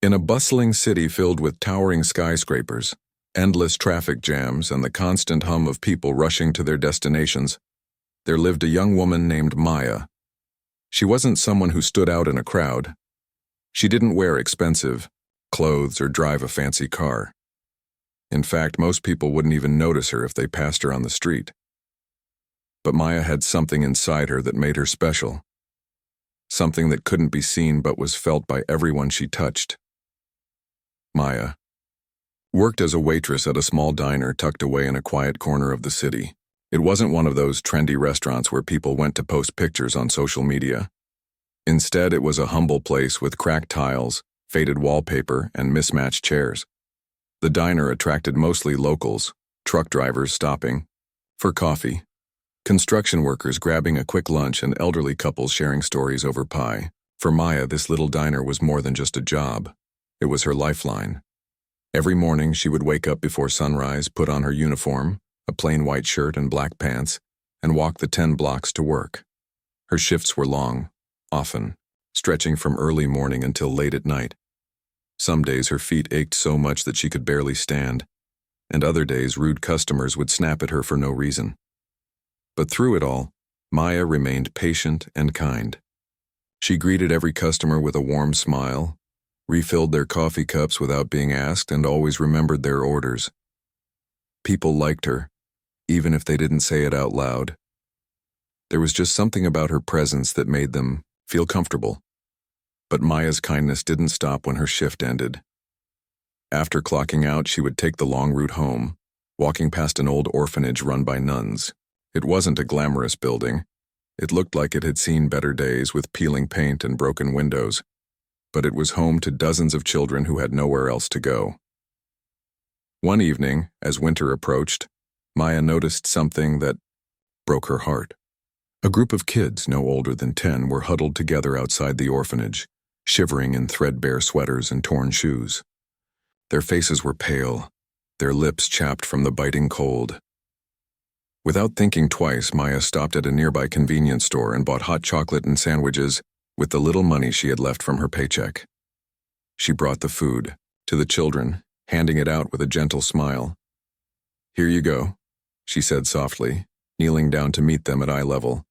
In a bustling city filled with towering skyscrapers, endless traffic jams, and the constant hum of people rushing to their destinations, there lived a young woman named Maya. She wasn't someone who stood out in a crowd. She didn't wear expensive clothes or drive a fancy car. In fact, most people wouldn't even notice her if they passed her on the street. But Maya had something inside her that made her special. Something that couldn't be seen but was felt by everyone she touched. Maya worked as a waitress at a small diner tucked away in a quiet corner of the city. It wasn't one of those trendy restaurants where people went to post pictures on social media. Instead, it was a humble place with cracked tiles, faded wallpaper, and mismatched chairs. The diner attracted mostly locals, truck drivers stopping for coffee, construction workers grabbing a quick lunch, and elderly couples sharing stories over pie. For Maya, this little diner was more than just a job. It was her lifeline. Every morning, she would wake up before sunrise, put on her uniform, a plain white shirt and black pants, and walk the 10 blocks to work. Her shifts were long, often, stretching from early morning until late at night. Some days her feet ached so much that she could barely stand, and other days rude customers would snap at her for no reason. But through it all, Maya remained patient and kind. She greeted every customer with a warm smile, refilled their coffee cups without being asked, and always remembered their orders. People liked her, even if they didn't say it out loud. There was just something about her presence that made them feel comfortable. But Maya's kindness didn't stop when her shift ended. After clocking out, she would take the long route home, walking past an old orphanage run by nuns. It wasn't a glamorous building. It looked like it had seen better days with peeling paint and broken windows. But it was home to dozens of children who had nowhere else to go. One evening, as winter approached, Maya noticed something that broke her heart. A group of kids no older than 10 were huddled together outside the orphanage, shivering in threadbare sweaters and torn shoes. Their faces were pale, their lips chapped from the biting cold. Without thinking twice, Maya stopped at a nearby convenience store and bought hot chocolate and sandwiches with the little money she had left from her paycheck. She brought the food to the children, handing it out with a gentle smile. "Here you go," she said softly, kneeling down to meet them at eye level.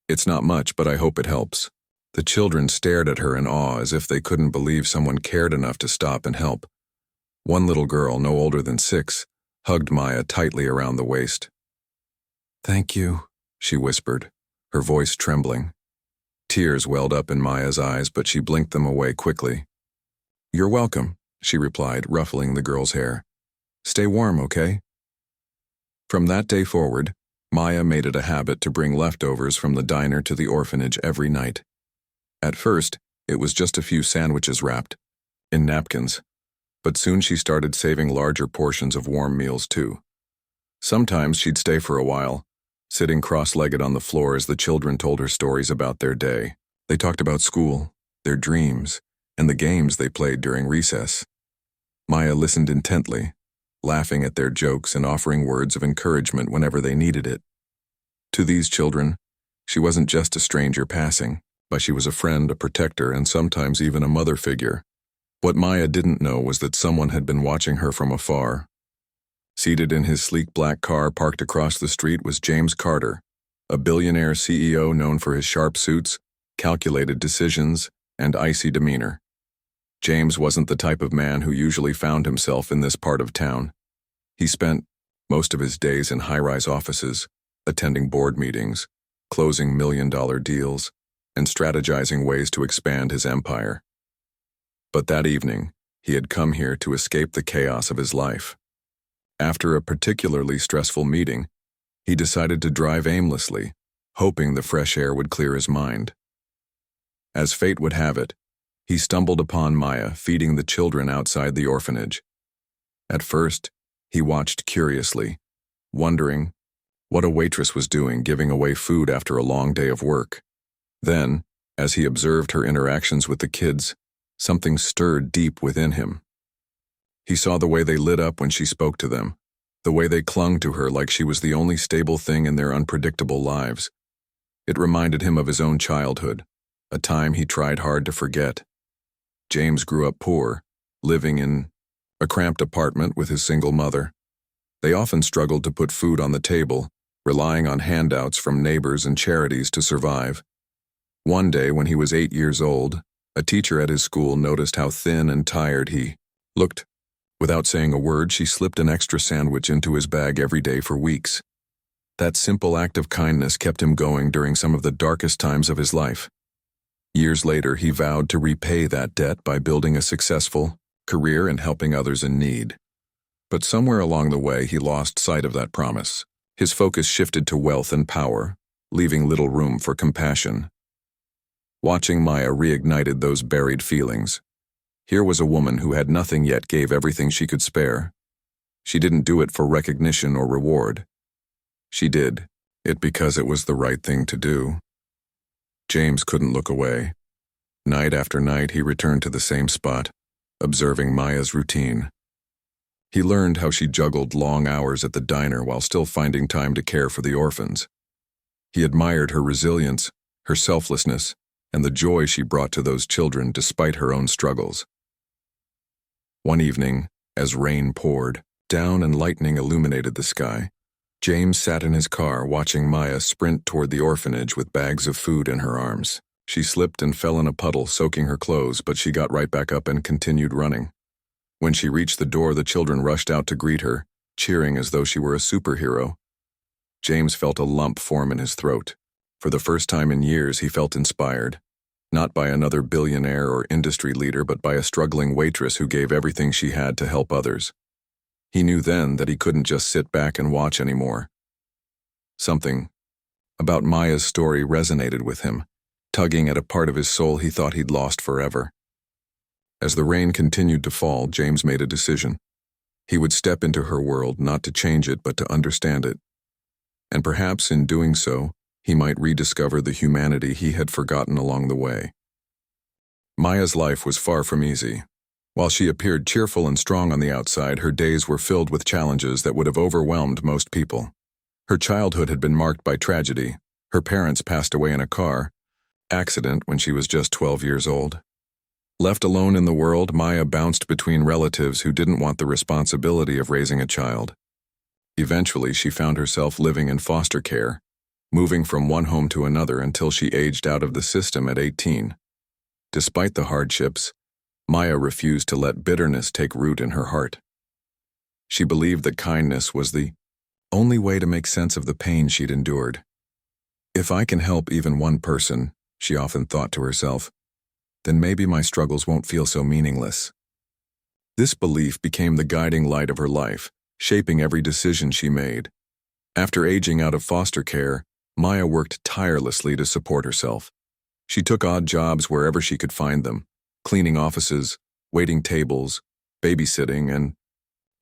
"It's not much, but I hope it helps." The children stared at her in awe as if they couldn't believe someone cared enough to stop and help. One little girl, no older than 6, hugged Maya tightly around the waist. "Thank you," she whispered, her voice trembling. Tears welled up in Maya's eyes, but she blinked them away quickly. "You're welcome," she replied, ruffling the girl's hair. "Stay warm, okay?" From that day forward, Maya made it a habit to bring leftovers from the diner to the orphanage every night. At first, it was just a few sandwiches wrapped in napkins, but soon she started saving larger portions of warm meals too. Sometimes she'd stay for a while, sitting cross-legged on the floor as the children told her stories about their day. They talked about school, their dreams, and the games they played during recess. Maya listened intently, laughing at their jokes and offering words of encouragement whenever they needed it. To these children, she wasn't just a stranger passing, but she was a friend, a protector, and sometimes even a mother figure. What Maya didn't know was that someone had been watching her from afar. Seated in his sleek black car parked across the street was James Carter, a billionaire CEO known for his sharp suits, calculated decisions, and icy demeanor. James wasn't the type of man who usually found himself in this part of town. He spent most of his days in high-rise offices, attending board meetings, closing million-dollar deals, and strategizing ways to expand his empire. But that evening, he had come here to escape the chaos of his life. After a particularly stressful meeting, he decided to drive aimlessly, hoping the fresh air would clear his mind. As fate would have it, he stumbled upon Maya feeding the children outside the orphanage. At first, he watched curiously, wondering what a waitress was doing giving away food after a long day of work. Then, as he observed her interactions with the kids, something stirred deep within him. He saw the way they lit up when she spoke to them, the way they clung to her like she was the only stable thing in their unpredictable lives. It reminded him of his own childhood, a time he tried hard to forget. James grew up poor, living in a cramped apartment with his single mother. They often struggled to put food on the table, relying on handouts from neighbors and charities to survive. One day, when he was 8 years old, a teacher at his school noticed how thin and tired he looked. Without saying a word, she slipped an extra sandwich into his bag every day for weeks. That simple act of kindness kept him going during some of the darkest times of his life. Years later, he vowed to repay that debt by building a successful career and helping others in need. But somewhere along the way, he lost sight of that promise. His focus shifted to wealth and power, leaving little room for compassion. Watching Maya reignited those buried feelings. Here was a woman who had nothing yet gave everything she could spare. She didn't do it for recognition or reward. She did it because it was the right thing to do. James couldn't look away. Night after night, he returned to the same spot, observing Maya's routine. He learned how she juggled long hours at the diner while still finding time to care for the orphans. He admired her resilience, her selflessness, and the joy she brought to those children despite her own struggles. One evening, as rain poured down and lightning illuminated the sky, James sat in his car watching Maya sprint toward the orphanage with bags of food in her arms. She slipped and fell in a puddle, soaking her clothes, but she got right back up and continued running. When she reached the door, the children rushed out to greet her, cheering as though she were a superhero. James felt a lump form in his throat. For the first time in years, he felt inspired. Not by another billionaire or industry leader, but by a struggling waitress who gave everything she had to help others. He knew then that he couldn't just sit back and watch anymore. Something about Maya's story resonated with him, tugging at a part of his soul he thought he'd lost forever. As the rain continued to fall, James made a decision. He would step into her world, not to change it, but to understand it. And perhaps in doing so, he might rediscover the humanity he had forgotten along the way. Maya's life was far from easy. While she appeared cheerful and strong on the outside, her days were filled with challenges that would have overwhelmed most people. Her childhood had been marked by tragedy. Her parents passed away in a car accident when she was just 12 years old. Left alone in the world, Maya bounced between relatives who didn't want the responsibility of raising a child. Eventually, she found herself living in foster care, moving from one home to another until she aged out of the system at 18. Despite the hardships, Maya refused to let bitterness take root in her heart. She believed that kindness was the only way to make sense of the pain she'd endured. If I can help even one person, she often thought to herself, then maybe my struggles won't feel so meaningless. This belief became the guiding light of her life, shaping every decision she made. After aging out of foster care, Maya worked tirelessly to support herself. She took odd jobs wherever she could find them, cleaning offices, waiting tables, babysitting, and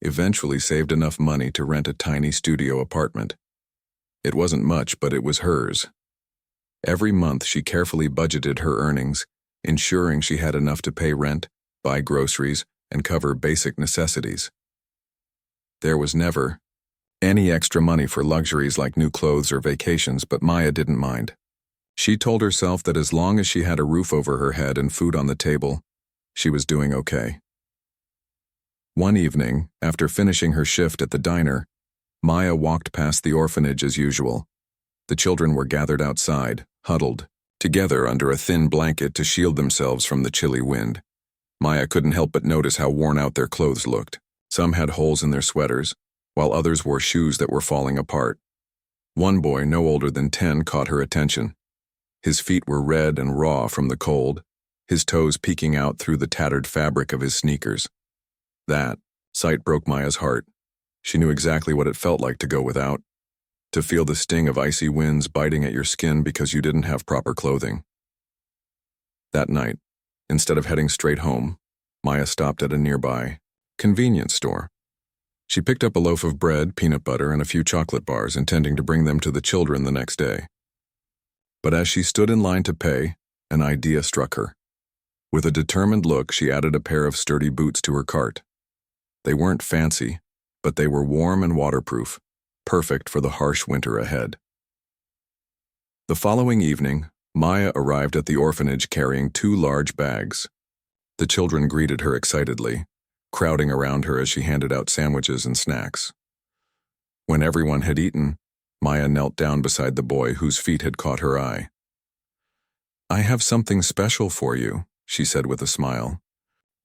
eventually saved enough money to rent a tiny studio apartment. It wasn't much, but it was hers. Every month she carefully budgeted her earnings, ensuring she had enough to pay rent, buy groceries, and cover basic necessities. There was never any extra money for luxuries like new clothes or vacations, but Maya didn't mind. She told herself that as long as she had a roof over her head and food on the table, she was doing okay. One evening, after finishing her shift at the diner, Maya walked past the orphanage as usual. The children were gathered outside, huddled together under a thin blanket to shield themselves from the chilly wind. Maya couldn't help but notice how worn out their clothes looked. Some had holes in their sweaters, while others wore shoes that were falling apart. One boy, no older than 10, caught her attention. His feet were red and raw from the cold, his toes peeking out through the tattered fabric of his sneakers. That sight broke Maya's heart. She knew exactly what it felt like to go without, to feel the sting of icy winds biting at your skin because you didn't have proper clothing. That night, instead of heading straight home, Maya stopped at a nearby convenience store. She picked up a loaf of bread, peanut butter, and a few chocolate bars, intending to bring them to the children the next day. But as she stood in line to pay, an idea struck her. With a determined look, she added a pair of sturdy boots to her cart. They weren't fancy, but they were warm and waterproof, perfect for the harsh winter ahead. The following evening, Maya arrived at the orphanage carrying 2 large bags. The children greeted her excitedly, crowding around her as she handed out sandwiches and snacks. When everyone had eaten, Maya knelt down beside the boy whose feet had caught her eye. "I have something special for you," she said with a smile,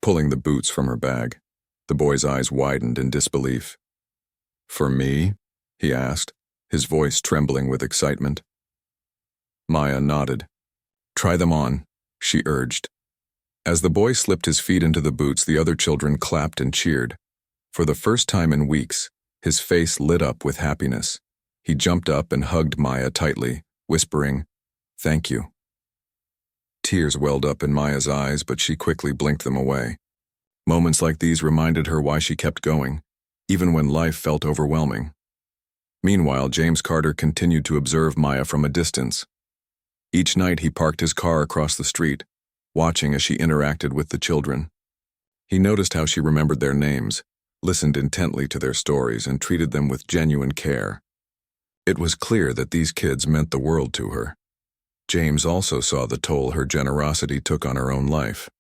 pulling the boots from her bag. The boy's eyes widened in disbelief. "For me?" he asked, his voice trembling with excitement. Maya nodded. "Try them on," she urged. As the boy slipped his feet into the boots, the other children clapped and cheered. For the first time in weeks, his face lit up with happiness. He jumped up and hugged Maya tightly, whispering, "Thank you." Tears welled up in Maya's eyes, but she quickly blinked them away. Moments like these reminded her why she kept going, even when life felt overwhelming. Meanwhile, James Carter continued to observe Maya from a distance. Each night he parked his car across the street, watching as she interacted with the children. He noticed how she remembered their names, listened intently to their stories, and treated them with genuine care. It was clear that these kids meant the world to her. James also saw the toll her generosity took on her own life.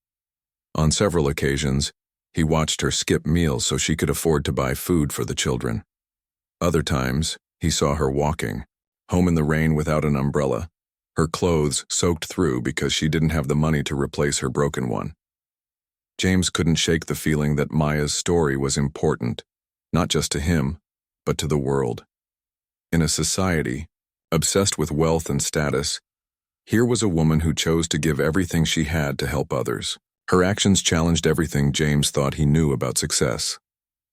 On several occasions, he watched her skip meals so she could afford to buy food for the children. Other times, he saw her walking, home in the rain without an umbrella, her clothes soaked through because she didn't have the money to replace her broken one. James couldn't shake the feeling that Maya's story was important, not just to him, but to the world. In a society obsessed with wealth and status, here was a woman who chose to give everything she had to help others. Her actions challenged everything James thought he knew about success.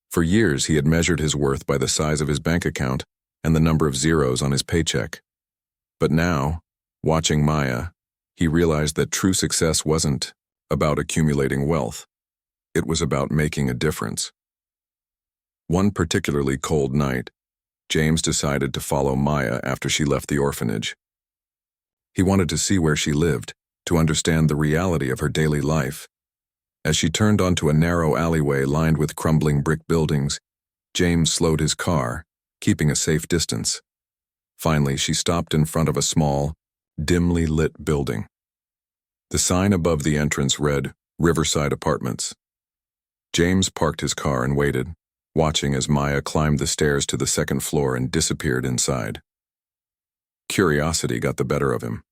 For years, he had measured his worth by the size of his bank account and the number of zeros on his paycheck. But now, watching Maya, he realized that true success wasn't about accumulating wealth. It was about making a difference. One particularly cold night, James decided to follow Maya after she left the orphanage. He wanted to see where she lived, to understand the reality of her daily life. As she turned onto a narrow alleyway lined with crumbling brick buildings, James slowed his car, keeping a safe distance. Finally, she stopped in front of a small, dimly lit building. The sign above the entrance read, "Riverside Apartments." James parked his car and waited, watching as Maya climbed the stairs to the second floor and disappeared inside. Curiosity got the better of him.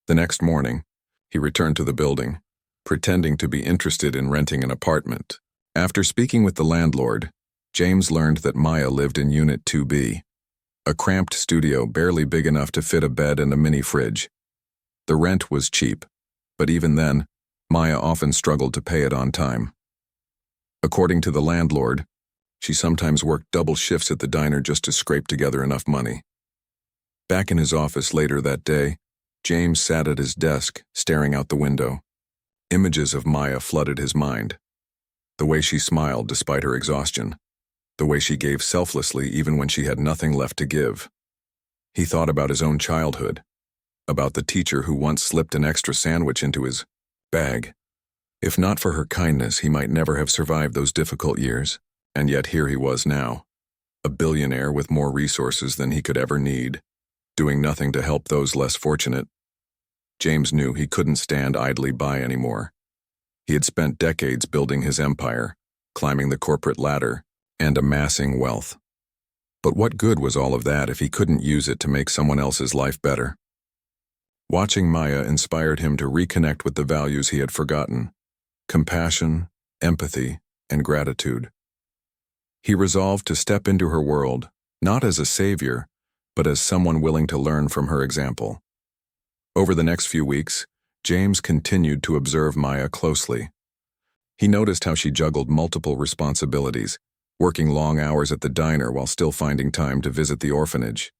The next morning, he returned to the building, pretending to be interested in renting an apartment. After speaking with the landlord, James learned that Maya lived in Unit 2B, a cramped studio barely big enough to fit a bed and a mini fridge. The rent was cheap, but even then, Maya often struggled to pay it on time. According to the landlord, she sometimes worked double shifts at the diner just to scrape together enough money. Back in his office later that day, James sat at his desk, staring out the window. Images of Maya flooded his mind. The way she smiled despite her exhaustion. The way she gave selflessly even when she had nothing left to give. He thought about his own childhood, about the teacher who once slipped an extra sandwich into his bag. If not for her kindness, he might never have survived those difficult years, and yet here he was now, a billionaire with more resources than he could ever need, doing nothing to help those less fortunate. James knew he couldn't stand idly by anymore. He had spent decades building his empire, climbing the corporate ladder, and amassing wealth. But what good was all of that if he couldn't use it to make someone else's life better? Watching Maya inspired him to reconnect with the values he had forgotten: compassion, empathy, and gratitude. He resolved to step into her world, not as a savior, but as someone willing to learn from her example. Over the next few weeks, James continued to observe Maya closely. He noticed how she juggled multiple responsibilities, working long hours at the diner while still finding time to visit the orphanage.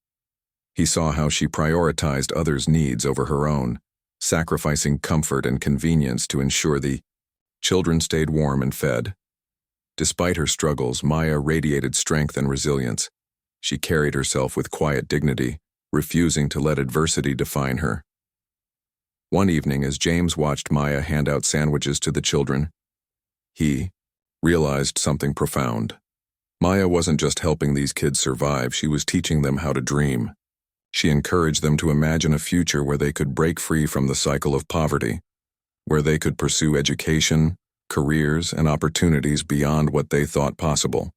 He saw how she prioritized others' needs over her own, sacrificing comfort and convenience to ensure the children stayed warm and fed. Despite her struggles, Maya radiated strength and resilience. She carried herself with quiet dignity, refusing to let adversity define her. One evening, as James watched Maya hand out sandwiches to the children, he realized something profound. Maya wasn't just helping these kids survive, she was teaching them how to dream. She encouraged them to imagine a future where they could break free from the cycle of poverty. where they could pursue education, careers, and opportunities beyond what they thought possible.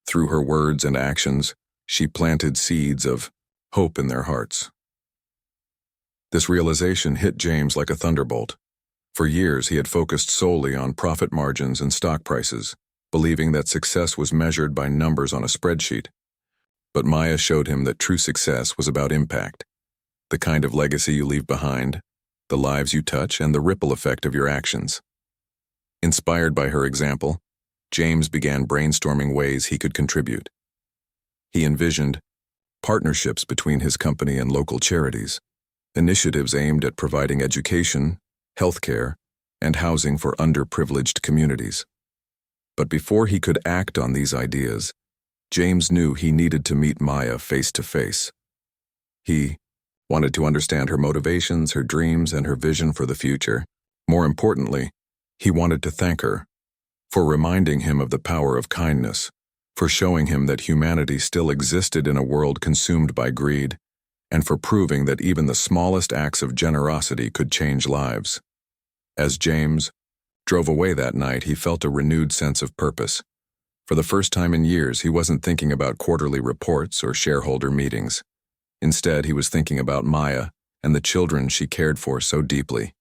Through her words and actions, she planted seeds of hope in their hearts. This realization hit James like a thunderbolt. For years, he had focused solely on profit margins and stock prices, believing that success was measured by numbers on a spreadsheet. But Maya showed him that true success was about impact, the kind of legacy you leave behind, the lives you touch, and the ripple effect of your actions. Inspired by her example, James began brainstorming ways he could contribute. He envisioned partnerships between his company and local charities, initiatives aimed at providing education, healthcare, and housing for underprivileged communities. But before he could act on these ideas, James knew he needed to meet Maya face to face. He wanted to understand her motivations, her dreams, and her vision for the future. More importantly, he wanted to thank her for reminding him of the power of kindness, for showing him that humanity still existed in a world consumed by greed, and for proving that even the smallest acts of generosity could change lives. As James drove away that night, he felt a renewed sense of purpose. For the first time in years, he wasn't thinking about quarterly reports or shareholder meetings. Instead, he was thinking about Maya and the children she cared for so deeply.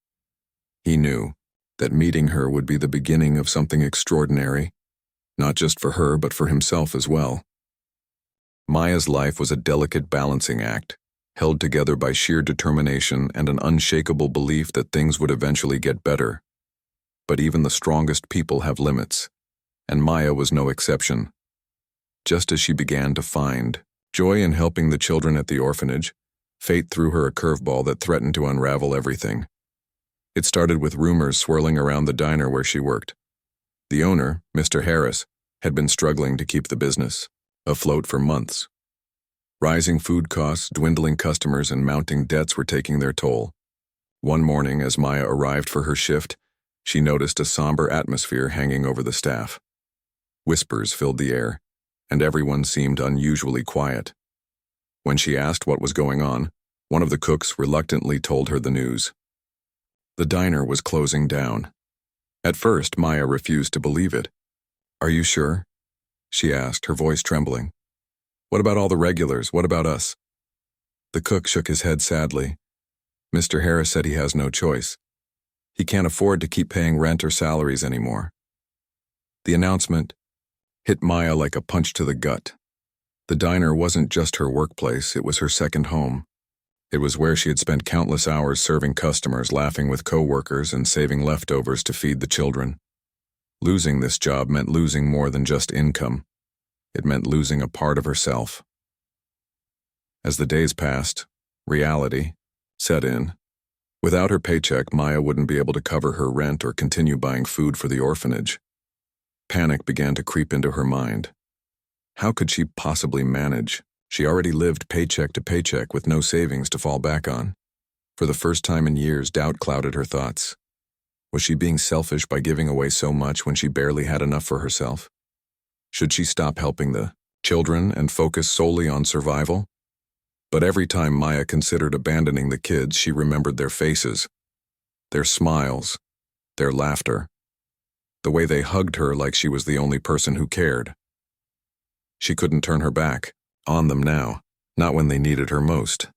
He knew that meeting her would be the beginning of something extraordinary, not just for her, but for himself as well. Maya's life was a delicate balancing act, held together by sheer determination and an unshakable belief that things would eventually get better. But even the strongest people have limits, and Maya was no exception. Just as she began to find joy in helping the children at the orphanage, fate threw her a curveball that threatened to unravel everything. It started with rumors swirling around the diner where she worked. The owner, Mr. Harris, had been struggling to keep the business afloat for months. Rising food costs, dwindling customers, and mounting debts were taking their toll. One morning, as Maya arrived for her shift, she noticed a somber atmosphere hanging over the staff. Whispers filled the air, and everyone seemed unusually quiet. When she asked what was going on, one of the cooks reluctantly told her the news. The diner was closing down. At first, Maya refused to believe it. "Are you sure?" she asked, her voice trembling. "What about all the regulars? What about us?" The cook shook his head sadly. "Mr. Harris said he has no choice. He can't afford to keep paying rent or salaries anymore." The announcement hit Maya like a punch to the gut. The diner wasn't just her workplace, it was her second home. It was where she had spent countless hours serving customers, laughing with co-workers, and saving leftovers to feed the children. Losing this job meant losing more than just income. It meant losing a part of herself. As the days passed, reality set in. Without her paycheck, Maya wouldn't be able to cover her rent or continue buying food for the orphanage. Panic began to creep into her mind. How could she possibly manage? She already lived paycheck to paycheck with no savings to fall back on. For the first time in years, doubt clouded her thoughts. Was she being selfish by giving away so much when she barely had enough for herself? Should she stop helping the children and focus solely on survival? But every time Maya considered abandoning the kids, she remembered their faces, their smiles, their laughter, the way they hugged her like she was the only person who cared. She couldn't turn her back on them now, not when they needed her most.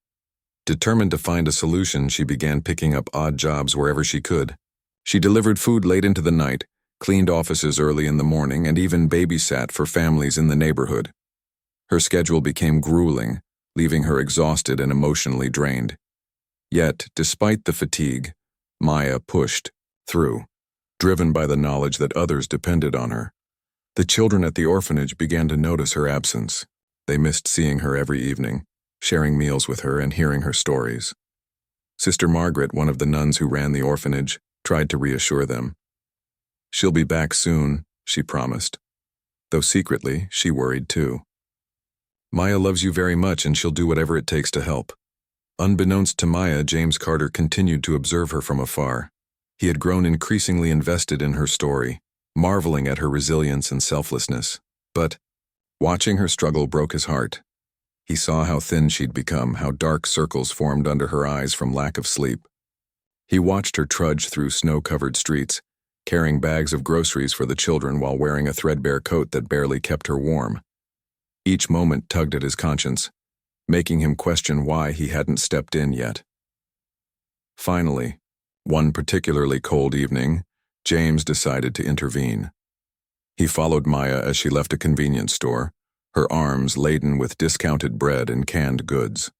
Determined to find a solution, she began picking up odd jobs wherever she could. She delivered food late into the night, cleaned offices early in the morning, and even babysat for families in the neighborhood. Her schedule became grueling, leaving her exhausted and emotionally drained. Yet, despite the fatigue, Maya pushed through, driven by the knowledge that others depended on her. The children at the orphanage began to notice her absence. They missed seeing her every evening, sharing meals with her and hearing her stories. Sister Margaret, one of the nuns who ran the orphanage, tried to reassure them. "She'll be back soon," she promised, though secretly she worried too. "Maya loves you very much and she'll do whatever it takes to help." Unbeknownst to Maya, James Carter continued to observe her from afar. He had grown increasingly invested in her story, marveling at her resilience and selflessness. But watching her struggle broke his heart. He saw how thin she'd become, how dark circles formed under her eyes from lack of sleep. He watched her trudge through snow-covered streets, carrying bags of groceries for the children while wearing a threadbare coat that barely kept her warm. Each moment tugged at his conscience, making him question why he hadn't stepped in yet. Finally, one particularly cold evening, James decided to intervene. He followed Maya as she left a convenience store, her arms laden with discounted bread and canned goods.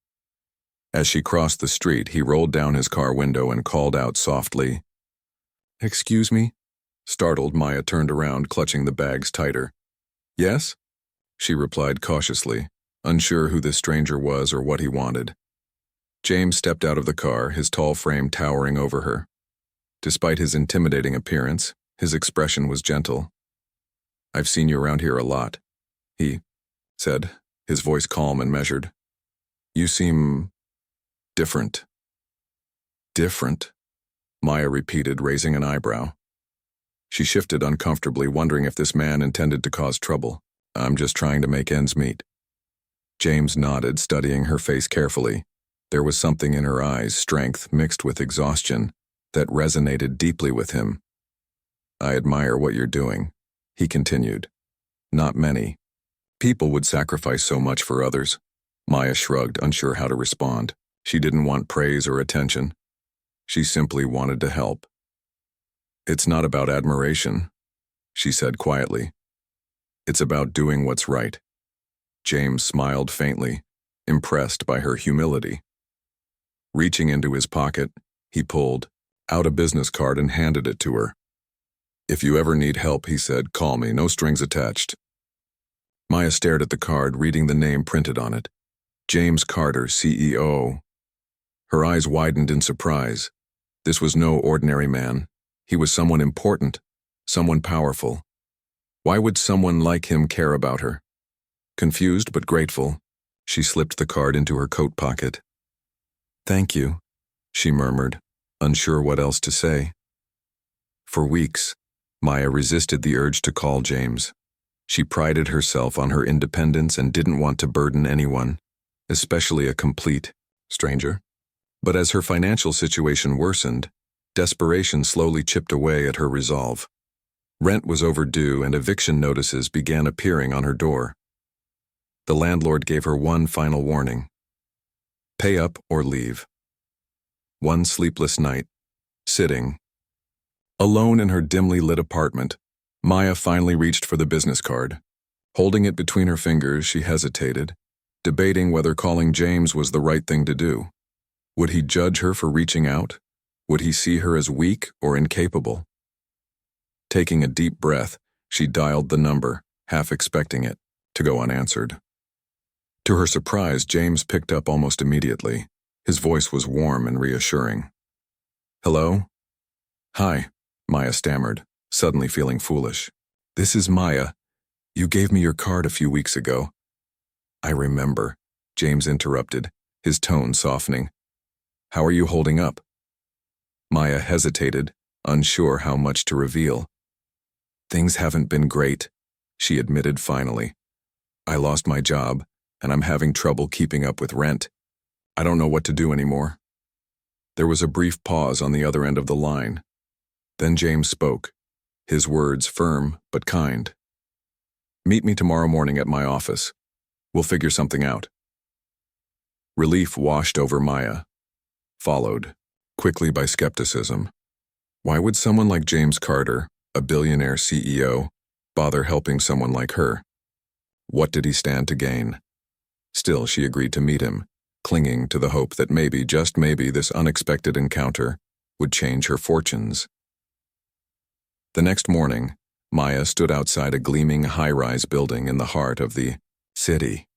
As she crossed the street, he rolled down his car window and called out softly, "Excuse me?" Startled, Maya turned around, clutching the bags tighter. "Yes?" she replied cautiously, unsure who this stranger was or what he wanted. James stepped out of the car, his tall frame towering over her. Despite his intimidating appearance, his expression was gentle. "I've seen you around here a lot," he said, his voice calm and measured. "You seem different." "Different?" Maya repeated, raising an eyebrow. She shifted uncomfortably, wondering if this man intended to cause trouble. "I'm just trying to make ends meet." James nodded, studying her face carefully. There was something in her eyes, strength mixed with exhaustion, that resonated deeply with him. "I admire what you're doing," he continued. "Not many people would sacrifice so much for others." Maya shrugged, unsure how to respond. She didn't want praise or attention. She simply wanted to help. "It's not about admiration," she said quietly. "It's about doing what's right." James smiled faintly, impressed by her humility. Reaching into his pocket, he pulled out a business card and handed it to her. "If you ever need help," he said, "call me, no strings attached." Maya stared at the card, reading the name printed on it. James Carter, CEO. Her eyes widened in surprise. This was no ordinary man. He was someone important, someone powerful. Why would someone like him care about her? Confused but grateful, she slipped the card into her coat pocket. "Thank you," she murmured, unsure what else to say. For weeks, Maya resisted the urge to call James. She prided herself on her independence and didn't want to burden anyone, especially a complete stranger. But as her financial situation worsened, desperation slowly chipped away at her resolve. Rent was overdue and eviction notices began appearing on her door. The landlord gave her one final warning: pay up or leave. One sleepless night, sitting alone in her dimly lit apartment, Maya finally reached for the business card. Holding it between her fingers, she hesitated, debating whether calling James was the right thing to do. Would he judge her for reaching out? Would he see her as weak or incapable? Taking a deep breath, she dialed the number, half expecting it to go unanswered. To her surprise, James picked up almost immediately. His voice was warm and reassuring. "Hello?" "Hi," Maya stammered, suddenly feeling foolish. "This is Maya. You gave me your card a few weeks ago." "I remember," James interrupted, his tone softening. "How are you holding up?" Maya hesitated, unsure how much to reveal. "Things haven't been great," she admitted finally. "I lost my job, and I'm having trouble keeping up with rent. I don't know what to do anymore." There was a brief pause on the other end of the line. Then James spoke, his words firm but kind. "Meet me tomorrow morning at my office. We'll figure something out." Relief washed over Maya, followed quickly by skepticism. Why would someone like James Carter, a billionaire CEO, bother helping someone like her? What did he stand to gain? Still, she agreed to meet him, clinging to the hope that maybe, just maybe, this unexpected encounter would change her fortunes. The next morning, Maya stood outside a gleaming high-rise building in the heart of the city.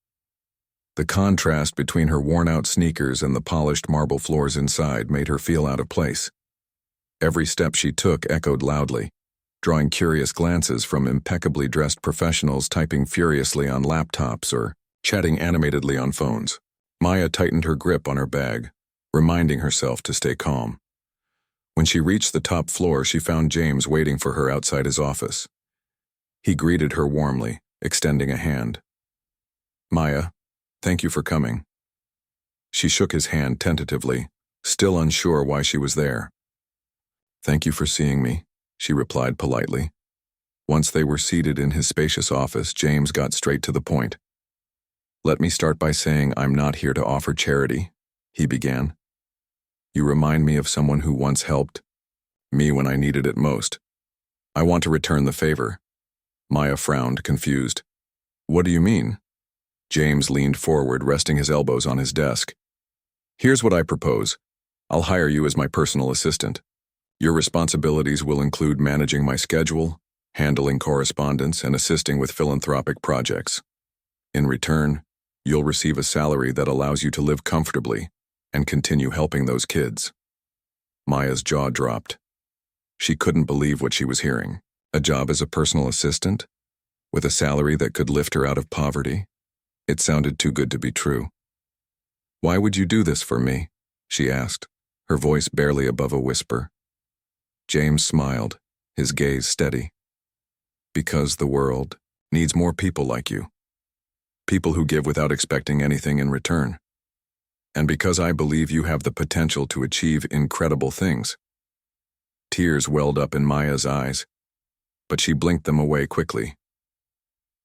The contrast between her worn-out sneakers and the polished marble floors inside made her feel out of place. Every step she took echoed loudly, drawing curious glances from impeccably dressed professionals typing furiously on laptops or chatting animatedly on phones. Maya tightened her grip on her bag, reminding herself to stay calm. When she reached the top floor, she found James waiting for her outside his office. He greeted her warmly, extending a hand. "Maya, thank you for coming." She shook his hand tentatively, still unsure why she was there. "Thank you for seeing me," she replied politely. Once they were seated in his spacious office, James got straight to the point. "Let me start by saying I'm not here to offer charity," he began. "You remind me of someone who once helped me when I needed it most. I want to return the favor." Maya frowned, confused. "What do you mean?" James leaned forward, resting his elbows on his desk. "Here's what I propose. I'll hire you as my personal assistant. Your responsibilities will include managing my schedule, handling correspondence, and assisting with philanthropic projects. In return, you'll receive a salary that allows you to live comfortably and continue helping those kids." Maya's jaw dropped. She couldn't believe what she was hearing. A job as a personal assistant? With a salary that could lift her out of poverty? It sounded too good to be true. "Why would you do this for me?" she asked, her voice barely above a whisper. James smiled, his gaze steady. "Because the world needs more people like you. People who give without expecting anything in return. And because I believe you have the potential to achieve incredible things." Tears welled up in Maya's eyes, but she blinked them away quickly.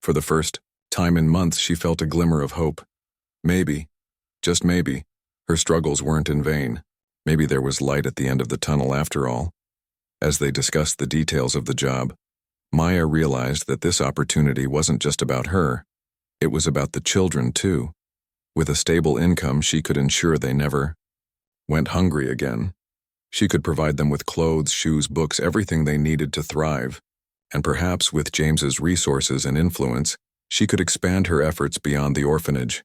For the first time in months, she felt a glimmer of hope. Maybe, just maybe, her struggles weren't in vain. Maybe there was light at the end of the tunnel after all. As they discussed the details of the job, Maya realized that this opportunity wasn't just about her. It was about the children, too. With a stable income, she could ensure they never went hungry again. She could provide them with clothes, shoes, books, everything they needed to thrive. And perhaps with James's resources and influence, she could expand her efforts beyond the orphanage,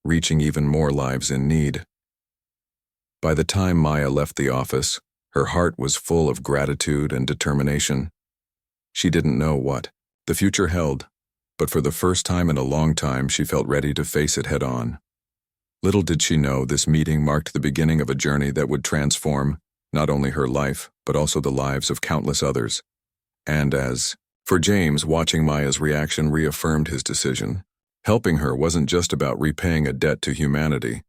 reaching even more lives in need. By the time Maya left the office, her heart was full of gratitude and determination. She didn't know what the future held, but for the first time in a long time, she felt ready to face it head-on. Little did she know this meeting marked the beginning of a journey that would transform not only her life, but also the lives of countless others. And as for James, watching Maya's reaction reaffirmed his decision. Helping her wasn't just about repaying a debt to humanity.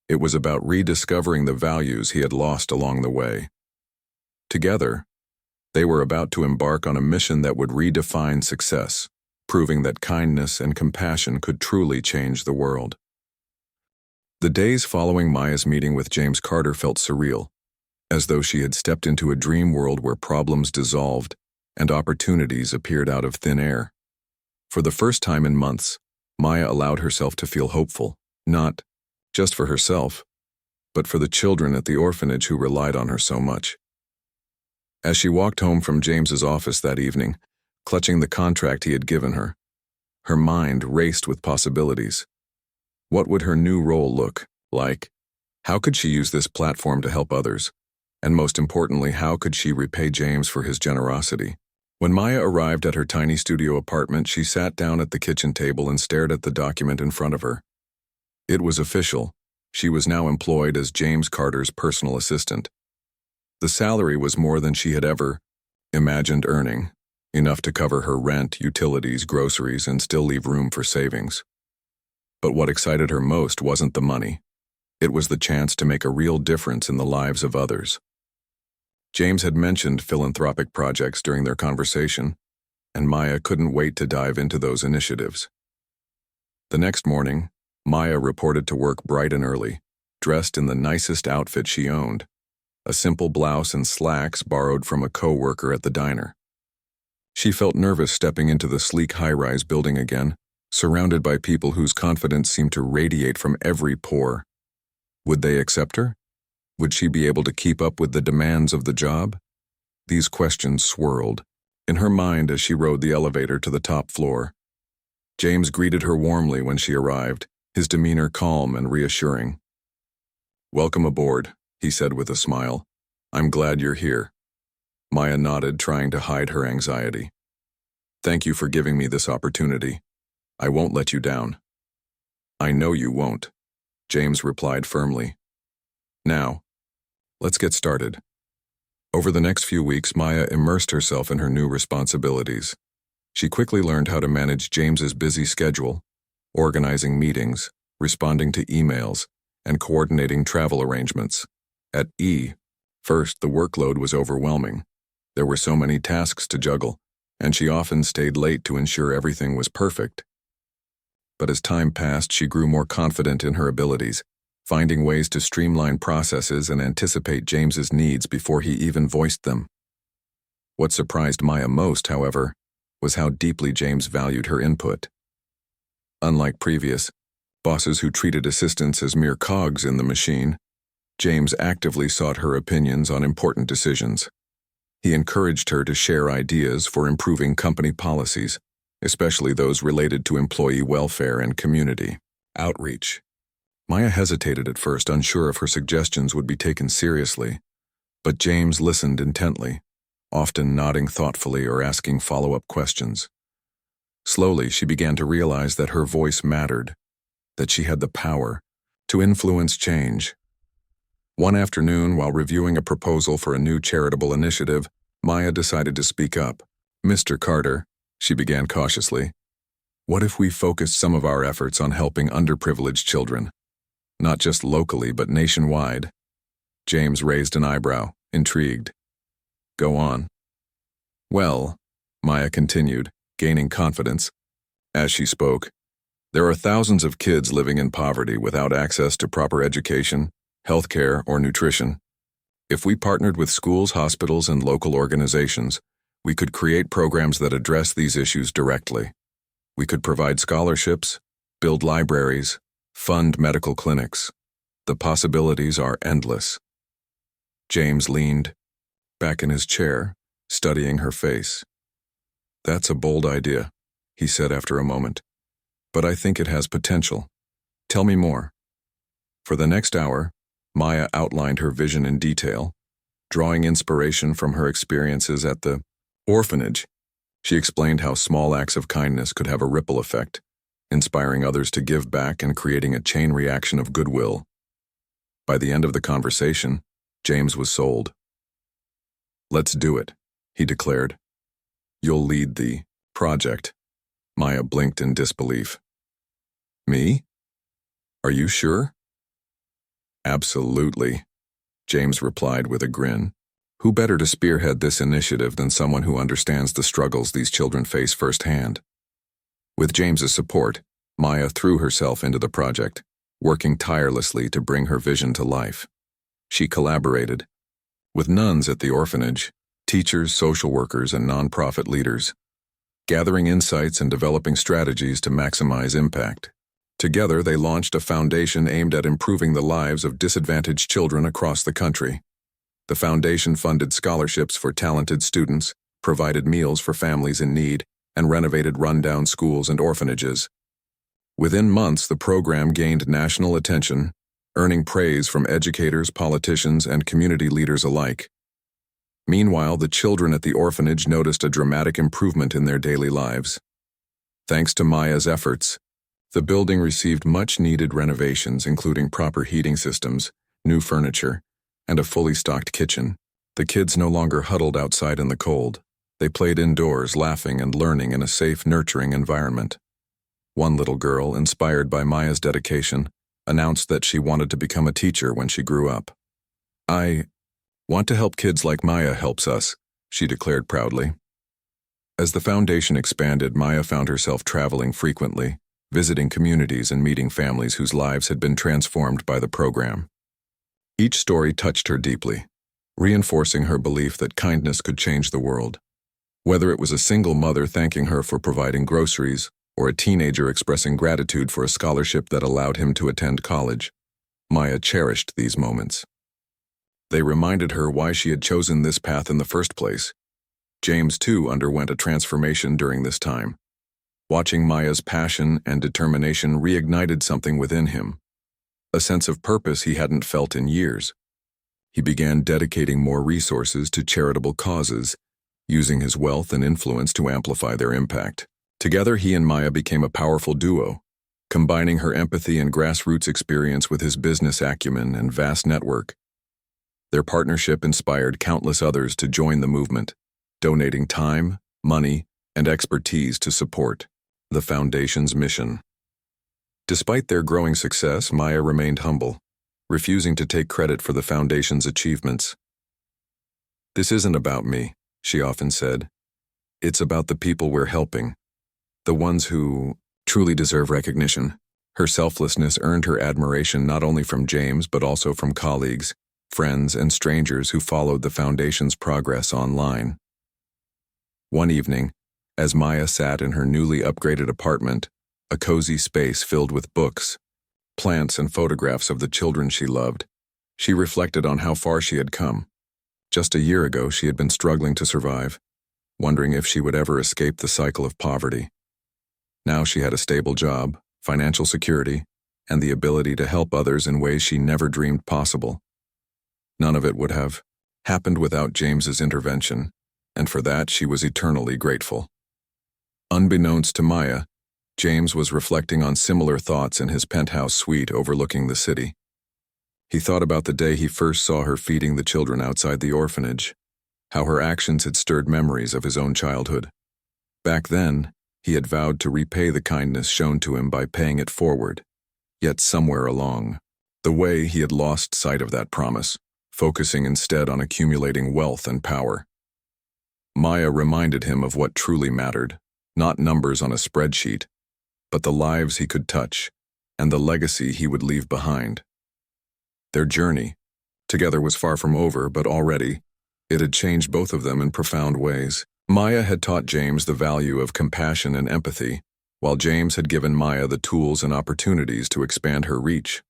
It was about rediscovering the values he had lost along the way. Together, they were about to embark on a mission that would redefine success, proving that kindness and compassion could truly change the world. The days following Maya's meeting with James Carter felt surreal, as though she had stepped into a dream world where problems dissolved and opportunities appeared out of thin air. For the first time in months, Maya allowed herself to feel hopeful, not just for herself, but for the children at the orphanage who relied on her so much. As she walked home from James's office that evening, clutching the contract he had given her, her mind raced with possibilities. What would her new role look like? How could she use this platform to help others? And most importantly, how could she repay James for his generosity? When Maya arrived at her tiny studio apartment, she sat down at the kitchen table and stared at the document in front of her. It was official. She was now employed as James Carter's personal assistant. The salary was more than she had ever imagined earning, enough to cover her rent, utilities, groceries, and still leave room for savings. But what excited her most wasn't the money. It was the chance to make a real difference in the lives of others. James had mentioned philanthropic projects during their conversation, and Maya couldn't wait to dive into those initiatives. The next morning, Maya reported to work bright and early, dressed in the nicest outfit she owned, a simple blouse and slacks borrowed from a co-worker at the diner. She felt nervous stepping into the sleek high-rise building again, surrounded by people whose confidence seemed to radiate from every pore. Would they accept her? Would she be able to keep up with the demands of the job? These questions swirled in her mind as she rode the elevator to the top floor. James greeted her warmly when she arrived, his demeanor calm and reassuring. "Welcome aboard," he said with a smile. "I'm glad you're here." Maya nodded, trying to hide her anxiety. "Thank you for giving me this opportunity. I won't let you down." "I know you won't," James replied firmly. "Now, let's get started." Over the next few weeks, Maya immersed herself in her new responsibilities. She quickly learned how to manage James's busy schedule, organizing meetings, responding to emails, and coordinating travel arrangements. At First, the workload was overwhelming. There were so many tasks to juggle, and she often stayed late to ensure everything was perfect. But as time passed, she grew more confident in her abilities, finding ways to streamline processes and anticipate James's needs before he even voiced them. What surprised Maya most, however, was how deeply James valued her input. Unlike previous bosses who treated assistants as mere cogs in the machine, James actively sought her opinions on important decisions. He encouraged her to share ideas for improving company policies, especially those related to employee welfare and community outreach. Maya hesitated at first, unsure if her suggestions would be taken seriously, but James listened intently, often nodding thoughtfully or asking follow-up questions. Slowly, she began to realize that her voice mattered, that she had the power to influence change. One afternoon, while reviewing a proposal for a new charitable initiative, Maya decided to speak up. "Mr. Carter," she began cautiously, "what if we focused some of our efforts on helping underprivileged children? Not just locally, but nationwide?" James raised an eyebrow, intrigued. "Go on." "Well," Maya continued, gaining confidence. As she spoke, "there are thousands of kids living in poverty without access to proper education, healthcare, or nutrition. If we partnered with schools, hospitals, and local organizations, we could create programs that address these issues directly. We could provide scholarships, build libraries, fund medical clinics. The possibilities are endless." James leaned back in his chair, studying her face. "That's a bold idea," he said after a moment, "but I think it has potential. Tell me more." For the next hour, Maya outlined her vision in detail, drawing inspiration from her experiences at the orphanage. She explained how small acts of kindness could have a ripple effect, inspiring others to give back and creating a chain reaction of goodwill. By the end of the conversation, James was sold. "Let's do it," he declared. "You'll lead the project." Maya blinked in disbelief. "Me? Are you sure?" "Absolutely," James replied with a grin. "Who better to spearhead this initiative than someone who understands the struggles these children face firsthand?" With James's support, Maya threw herself into the project, working tirelessly to bring her vision to life. She collaborated with nuns at the orphanage, teachers, social workers, and nonprofit leaders, gathering insights and developing strategies to maximize impact. Together, they launched a foundation aimed at improving the lives of disadvantaged children across the country. The foundation funded scholarships for talented students, provided meals for families in need, and renovated rundown schools and orphanages. Within months, the program gained national attention, earning praise from educators, politicians, and community leaders alike. Meanwhile, the children at the orphanage noticed a dramatic improvement in their daily lives. Thanks to Maya's efforts, the building received much-needed renovations, including proper heating systems, new furniture, and a fully stocked kitchen. The kids no longer huddled outside in the cold. They played indoors, laughing and learning in a safe, nurturing environment. One little girl, inspired by Maya's dedication, announced that she wanted to become a teacher when she grew up. "I want to help kids like Maya helps us," she declared proudly. As the foundation expanded, Maya found herself traveling frequently, visiting communities and meeting families whose lives had been transformed by the program. Each story touched her deeply, reinforcing her belief that kindness could change the world. Whether it was a single mother thanking her for providing groceries, or a teenager expressing gratitude for a scholarship that allowed him to attend college, Maya cherished these moments. They reminded her why she had chosen this path in the first place. James, too, underwent a transformation during this time. Watching Maya's passion and determination reignited something within him, a sense of purpose he hadn't felt in years. He began dedicating more resources to charitable causes, using his wealth and influence to amplify their impact. Together, he and Maya became a powerful duo, combining her empathy and grassroots experience with his business acumen and vast network. Their partnership inspired countless others to join the movement, donating time, money, and expertise to support the foundation's mission. Despite their growing success, Maya remained humble, refusing to take credit for the foundation's achievements. "This isn't about me," she often said. "It's about the people we're helping, the ones who truly deserve recognition." Her selflessness earned her admiration not only from James but also from colleagues, friends, and strangers who followed the Foundation's progress online. One evening, as Maya sat in her newly upgraded apartment, a cozy space filled with books, plants, and photographs of the children she loved, she reflected on how far she had come. Just a year ago, she had been struggling to survive, wondering if she would ever escape the cycle of poverty. Now she had a stable job, financial security, and the ability to help others in ways she never dreamed possible. None of it would have happened without James's intervention, and for that she was eternally grateful. Unbeknownst to Maya, James was reflecting on similar thoughts in his penthouse suite overlooking the city. He thought about the day he first saw her feeding the children outside the orphanage, how her actions had stirred memories of his own childhood. Back then, he had vowed to repay the kindness shown to him by paying it forward. Yet somewhere along the way, he had lost sight of that promise, focusing instead on accumulating wealth and power. Maya reminded him of what truly mattered, not numbers on a spreadsheet, but the lives he could touch and the legacy he would leave behind. Their journey together was far from over, but already it had changed both of them in profound ways. Maya had taught James the value of compassion and empathy, while James had given Maya the tools and opportunities to expand her reach.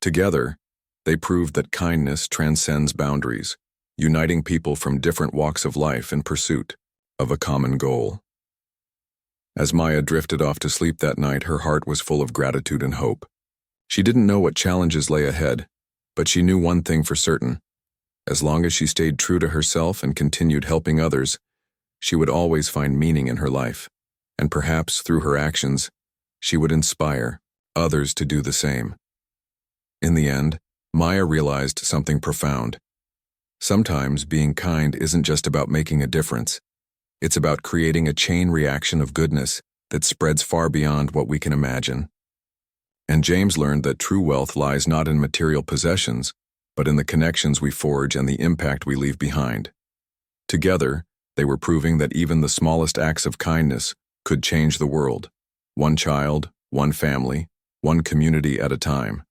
Together, they proved that kindness transcends boundaries, uniting people from different walks of life in pursuit of a common goal. As Maya drifted off to sleep that night, her heart was full of gratitude and hope. She didn't know what challenges lay ahead, but she knew one thing for certain. As long as she stayed true to herself and continued helping others, she would always find meaning in her life, and perhaps through her actions, she would inspire others to do the same. In the end, Maya realized something profound. Sometimes being kind isn't just about making a difference. It's about creating a chain reaction of goodness that spreads far beyond what we can imagine. And James learned that true wealth lies not in material possessions, but in the connections we forge and the impact we leave behind. Together, they were proving that even the smallest acts of kindness could change the world, one child, one family, one community at a time.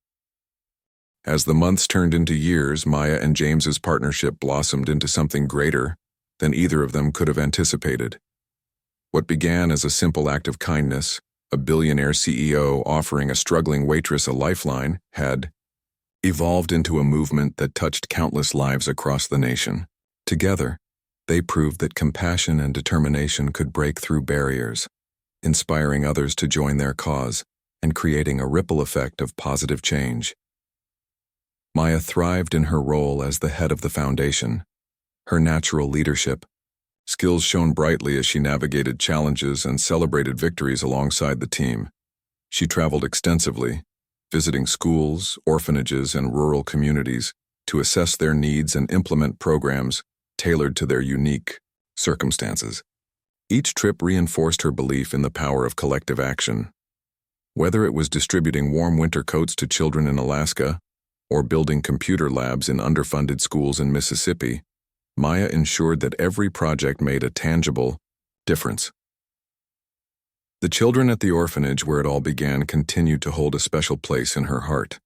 As the months turned into years, Maya and James's partnership blossomed into something greater than either of them could have anticipated. What began as a simple act of kindness, a billionaire CEO offering a struggling waitress a lifeline, had evolved into a movement that touched countless lives across the nation. Together, they proved that compassion and determination could break through barriers, inspiring others to join their cause and creating a ripple effect of positive change. Maya thrived in her role as the head of the foundation. Her natural leadership skills shone brightly as she navigated challenges and celebrated victories alongside the team. She traveled extensively, visiting schools, orphanages, and rural communities to assess their needs and implement programs tailored to their unique circumstances. Each trip reinforced her belief in the power of collective action. Whether it was distributing warm winter coats to children in Alaska or building computer labs in underfunded schools in Mississippi, Maya ensured that every project made a tangible difference. The children at the orphanage where it all began continued to hold a special place in her heart.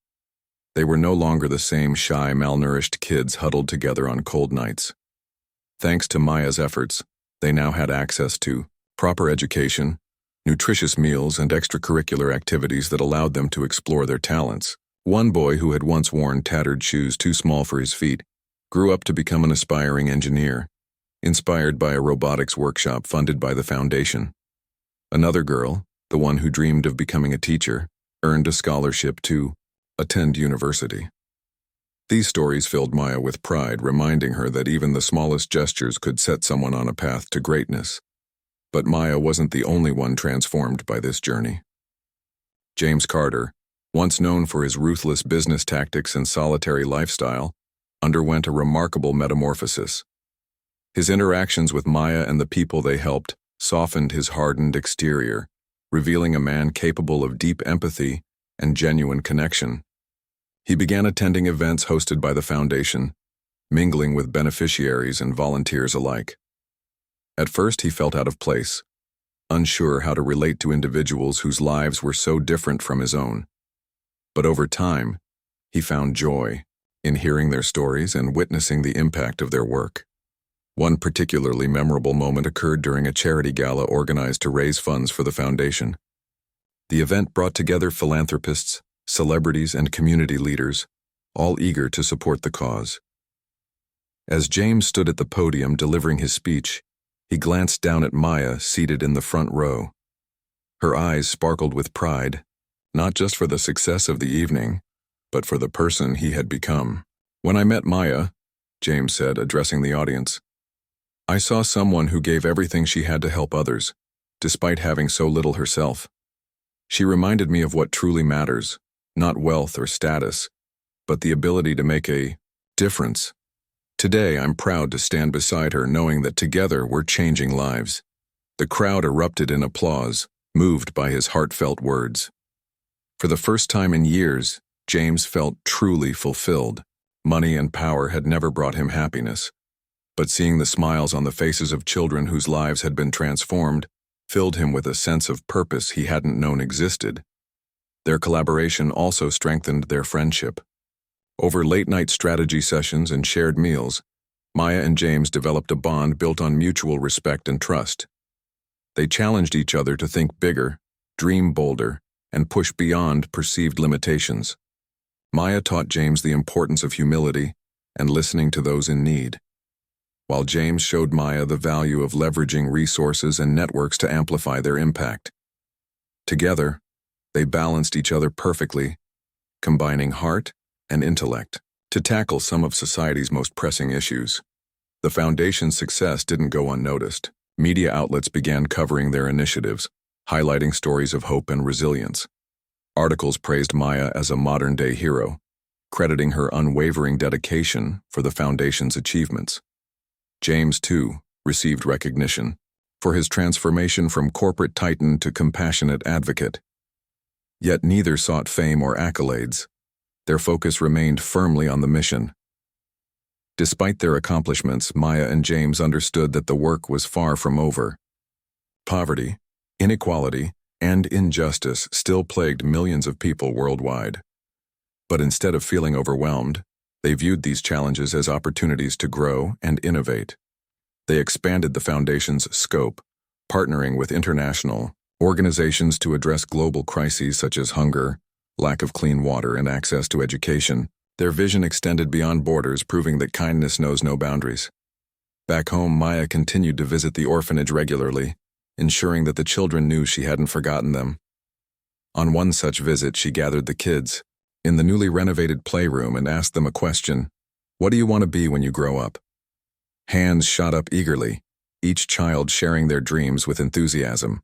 They were no longer the same shy, malnourished kids huddled together on cold nights. Thanks to Maya's efforts, they now had access to proper education, nutritious meals, and extracurricular activities that allowed them to explore their talents. One boy who had once worn tattered shoes too small for his feet grew up to become an aspiring engineer, inspired by a robotics workshop funded by the foundation. Another girl, the one who dreamed of becoming a teacher, earned a scholarship to attend university. These stories filled Maya with pride, reminding her that even the smallest gestures could set someone on a path to greatness. But Maya wasn't the only one transformed by this journey. James Carter, once known for his ruthless business tactics and solitary lifestyle, underwent a remarkable metamorphosis. His interactions with Maya and the people they helped softened his hardened exterior, revealing a man capable of deep empathy and genuine connection. He began attending events hosted by the foundation, mingling with beneficiaries and volunteers alike. At first, he felt out of place, unsure how to relate to individuals whose lives were so different from his own. But over time, he found joy in hearing their stories and witnessing the impact of their work. One particularly memorable moment occurred during a charity gala organized to raise funds for the foundation. The event brought together philanthropists, celebrities, and community leaders, all eager to support the cause. As James stood at the podium delivering his speech, he glanced down at Maya seated in the front row. Her eyes sparkled with pride, not just for the success of the evening, but for the person he had become. "When I met Maya," James said, addressing the audience, "I saw someone who gave everything she had to help others, despite having so little herself. She reminded me of what truly matters, not wealth or status, but the ability to make a difference. Today, I'm proud to stand beside her knowing that together we're changing lives." The crowd erupted in applause, moved by his heartfelt words. For the first time in years, James felt truly fulfilled. Money and power had never brought him happiness, but seeing the smiles on the faces of children whose lives had been transformed filled him with a sense of purpose he hadn't known existed. Their collaboration also strengthened their friendship. Over late-night strategy sessions and shared meals, Maya and James developed a bond built on mutual respect and trust. They challenged each other to think bigger, dream bolder, and push beyond perceived limitations. Maya taught James the importance of humility and listening to those in need, while James showed Maya the value of leveraging resources and networks to amplify their impact. Together, they balanced each other perfectly, combining heart and intellect to tackle some of society's most pressing issues. The foundation's success didn't go unnoticed. Media outlets began covering their initiatives, highlighting stories of hope and resilience. Articles praised Maya as a modern-day hero, crediting her unwavering dedication for the foundation's achievements. James, too, received recognition for his transformation from corporate titan to compassionate advocate. Yet neither sought fame or accolades. Their focus remained firmly on the mission. Despite their accomplishments, Maya and James understood that the work was far from over. Poverty, inequality, and injustice still plagued millions of people worldwide. But instead of feeling overwhelmed, they viewed these challenges as opportunities to grow and innovate. They expanded the foundation's scope, partnering with international organizations to address global crises such as hunger, lack of clean water, and access to education. Their vision extended beyond borders, proving that kindness knows no boundaries. Back home, Maya continued to visit the orphanage regularly, ensuring that the children knew she hadn't forgotten them. On one such visit, she gathered the kids in the newly renovated playroom and asked them a question: "What do you want to be when you grow up?" Hands shot up eagerly, each child sharing their dreams with enthusiasm.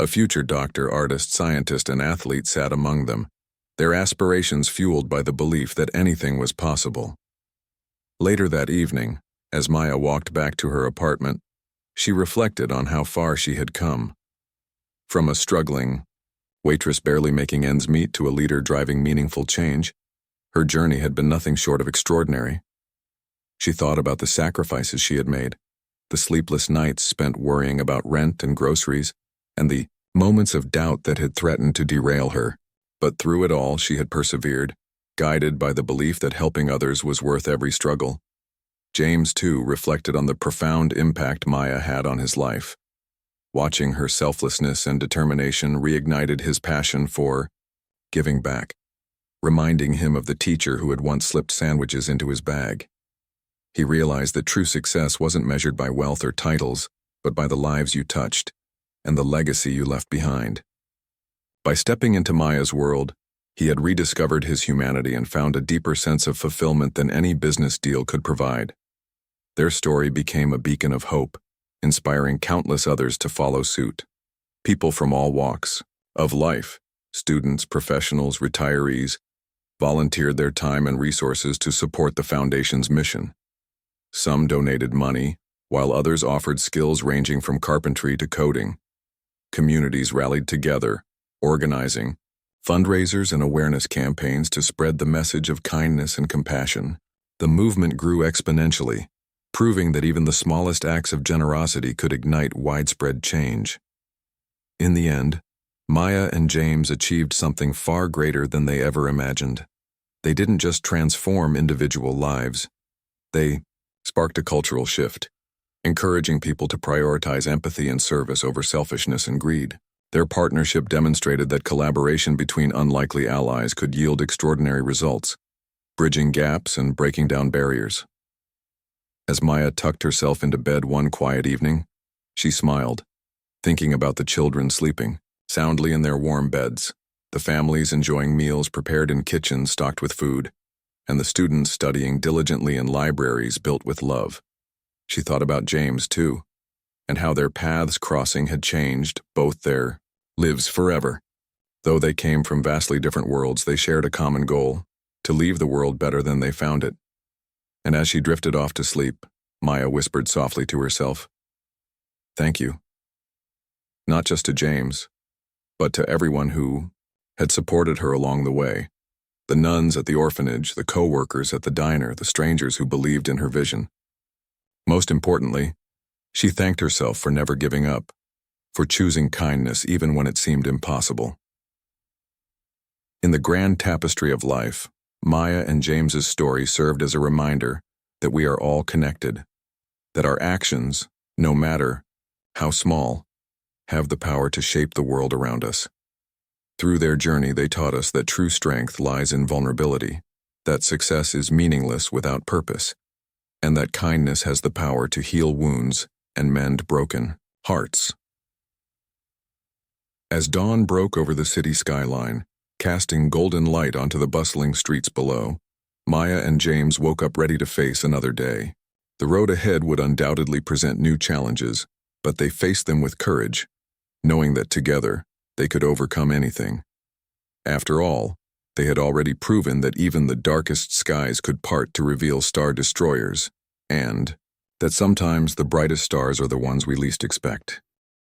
A future doctor, artist, scientist, and athlete sat among them, their aspirations fueled by the belief that anything was possible. Later that evening, as Maya walked back to her apartment, she reflected on how far she had come. From a struggling waitress barely making ends meet to a leader driving meaningful change, her journey had been nothing short of extraordinary. She thought about the sacrifices she had made, the sleepless nights spent worrying about rent and groceries, and the moments of doubt that had threatened to derail her. But through it all, she had persevered, guided by the belief that helping others was worth every struggle. James, too, reflected on the profound impact Maya had on his life. Watching her selflessness and determination reignited his passion for giving back, reminding him of the teacher who had once slipped sandwiches into his bag. He realized that true success wasn't measured by wealth or titles, but by the lives you touched and the legacy you left behind. By stepping into Maya's world, he had rediscovered his humanity and found a deeper sense of fulfillment than any business deal could provide. Their story became a beacon of hope, inspiring countless others to follow suit. People from all walks of life, students, professionals, retirees, volunteered their time and resources to support the foundation's mission. Some donated money, while others offered skills ranging from carpentry to coding. Communities rallied together, organizing fundraisers and awareness campaigns to spread the message of kindness and compassion. The movement grew exponentially, proving that even the smallest acts of generosity could ignite widespread change. In the end, Maya and James achieved something far greater than they ever imagined. They didn't just transform individual lives. They sparked a cultural shift, encouraging people to prioritize empathy and service over selfishness and greed. Their partnership demonstrated that collaboration between unlikely allies could yield extraordinary results, bridging gaps and breaking down barriers. As Maya tucked herself into bed one quiet evening, she smiled, thinking about the children sleeping soundly in their warm beds, the families enjoying meals prepared in kitchens stocked with food, and the students studying diligently in libraries built with love. She thought about James, too, and how their paths crossing had changed both their lives forever. Though they came from vastly different worlds, they shared a common goal: to leave the world better than they found it. And as she drifted off to sleep, Maya whispered softly to herself, "Thank you." Not just to James, but to everyone who had supported her along the way. The nuns at the orphanage, the co-workers at the diner, the strangers who believed in her vision. Most importantly, she thanked herself for never giving up, for choosing kindness even when it seemed impossible. In the grand tapestry of life, Maya and James's story served as a reminder that we are all connected, that our actions, no matter how small, have the power to shape the world around us. Through their journey, they taught us that true strength lies in vulnerability, that success is meaningless without purpose, and that kindness has the power to heal wounds and mend broken hearts. As dawn broke over the city skyline, casting golden light onto the bustling streets below, Maya and James woke up ready to face another day. The road ahead would undoubtedly present new challenges, but they faced them with courage, knowing that together they could overcome anything. After all, they had already proven that even the darkest skies could part to reveal star destroyers, and that sometimes the brightest stars are the ones we least expect.